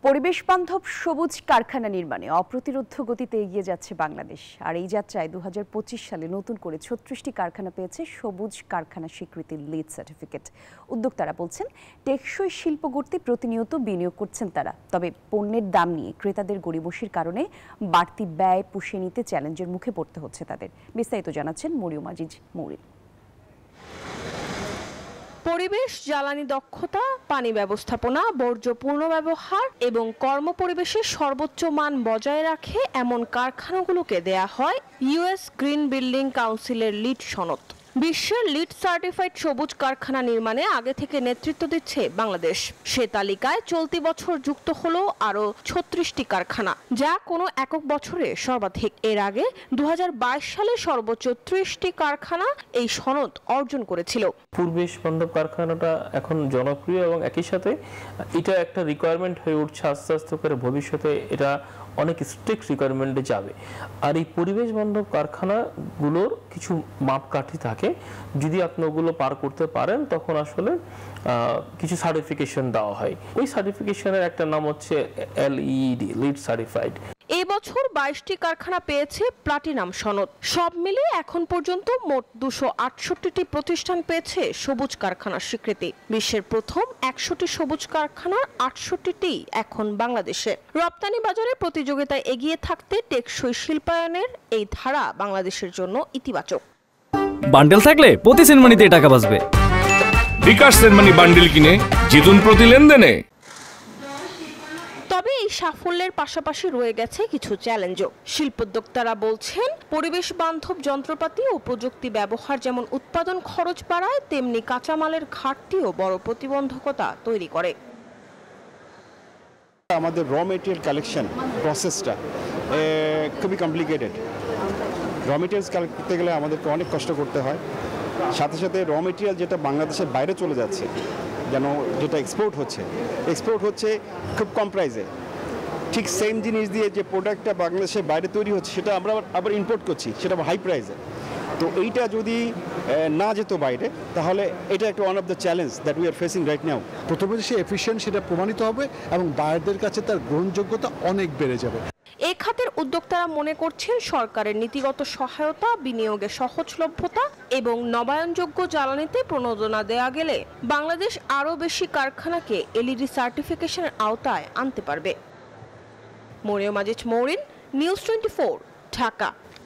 পরিবেশ বান্ধব সবুজ কারখানা নির্মাণে অপ্রতিরোধ্য গতিতে এগিয়ে যাচ্ছে বাংলাদেশ। আর এই যাত্রায় 2025 সালে নতুন করে 36টি কারখানা পেয়েছে সবুজ কারখানা স্বীকৃতির লিড সার্টিফিকেট। উদ্যোক্তারা বলছেন, টেকসই শিল্প গড়তে প্রতিনিয়ত বিনিয়োগ করছেন তারা। তবে পণ্যের দাম নিয়ে ক্রেতাদের গড়িমসির কারণে বাড়তি ব্যয় পুষিয়ে নিতে চ্যালেঞ্জের মুখে পড়তে হচ্ছে তাদের। বিস্তারিত জানাচ্ছেন মরিয়ম আজিজ মৌরিন। পরিবেশ, জ্বালানি দক্ষতা, পানি ব্যবস্থাপনা, বর্জ্য পুনর্ব্যবহার এবং কর্মপরিবেশের সর্বোচ্চ মান বজায় রাখে এমন কারখানাগুলোকে দেয়া হয় ইউএস গ্রিন বিল্ডিং কাউন্সিলের লিড সনদ। বিশ্বের লিড সার্টিফাইড সবুজ কারখানা নির্মাণে আগে থেকে নেতৃত্ব দিচ্ছে বাংলাদেশ। সে তালিকায় চলতি বছর যুক্ত হলো আরও 36টি কারখানা, যা কোনো একক বছরে সর্বাধিক। এর আগে 2022 সালে সর্বোচ্চ 30টি কারখানা এই সনদ অর্জন করেছিল। পরিবেশ বান্ধব কারখানাটা এখন জনপ্রিয় এবং একই সাথে এটা একটা রিকোয়ারমেন্ট হয়ে উঠছে আস্তে আস্তে করে। ভবিষ্যতে এটা অনেক স্ট্রিক্ট রিকোয়ারমেন্টে যাবে। আর এই পরিবেশ বান্ধব কারখানাগুলোর কিছু মাপকাঠি থাকে, যদি আপনি ওগুলো পার করতে পারেন তখন আসলে কিছু সার্টিফিকেশন দেওয়া হয়। ওই সার্টিফিকেশনের একটা নাম হচ্ছে LEED, লিড সার্টিফাইড। এই বছর 22টি কারখানা পেয়েছে প্লাটিনাম সনদ। সব মিলিয়ে এখন পর্যন্ত মোট 268টি প্রতিষ্ঠান পেয়েছে সবুজ কারখানার স্বীকৃতি। বিশ্বের প্রথম 100টি সবুজ কারখানার 68টি এখন বাংলাদেশে। রপ্তানি বাজারে প্রতিযোগিতায় এগিয়ে থাকতে টেকসই শিল্পায়নের এই ধারা বাংলাদেশের জন্য ইতিবাচক। বান্ডেল থাকলে প্রতি সেনমানিতে টাকা বাঁচবে। বিকাশ সেনমানি বান্ডেল কিনে জিতুন প্রতি লেনদেনে। তবে এই সাফল্যের পাশাপাশি রয়ে গেছে কিছু চ্যালেঞ্জও। শিল্পোদ্যোক্তারা বলছেন, পরিবেশ বান্ধব যন্ত্রপাতি ও প্রযুক্তি ব্যবহার যেমন উৎপাদন খরচ বাড়ায়, তেমনি কাঁচামালের ঘাটতিও বড় প্রতিবন্ধকতা তৈরি করে। আমাদের র মেটেরিয়াল কালেকশন প্রসেসটা খুবই কমপ্লিকেটেড। র মেটেরিয়ালস কালেক্ট করতে গেলে আমাদেরকে অনেক কষ্ট করতে হয়। সাথে সাথে র মেটেরিয়াল যেটা বাংলাদেশের বাইরে চলে যাচ্ছে, যেটা এক্সপোর্ট হচ্ছে খুব কম প্রাইসে। ঠিক সেম জিনিস দিয়ে যে প্রোডাক্টটা বাংলাদেশের বাইরে তৈরি হচ্ছে সেটা আমরা আবার ইম্পোর্ট করছি, সেটা হাই প্রাইসে। তো এইটা যদি না যেত বাইরে, তাহলে এটা একটা one of the challenge that we are facing right now. প্রথমে সে এফিশিয়েন্ট সেটা প্রমাণিত হবে এবং বায়ারদের কাছে তার গ্রহণযোগ্যতা অনেক বেড়ে যাবে। এই খাতের উদ্যোক্তারা মনে করছেন, সরকারের নীতিগত সহায়তা, বিনিয়োগে সহজলভ্যতা এবং নবায়নযোগ্য জ্বালানিতে প্রণোদনা দেয়া গেলে বাংলাদেশ আরও বেশি কারখানাকে LED সার্টিফিকেশনের আওতায় আনতে পারবে। মরিয়ম আজিজ মৌরিন, নিউজ 24, ঢাকা।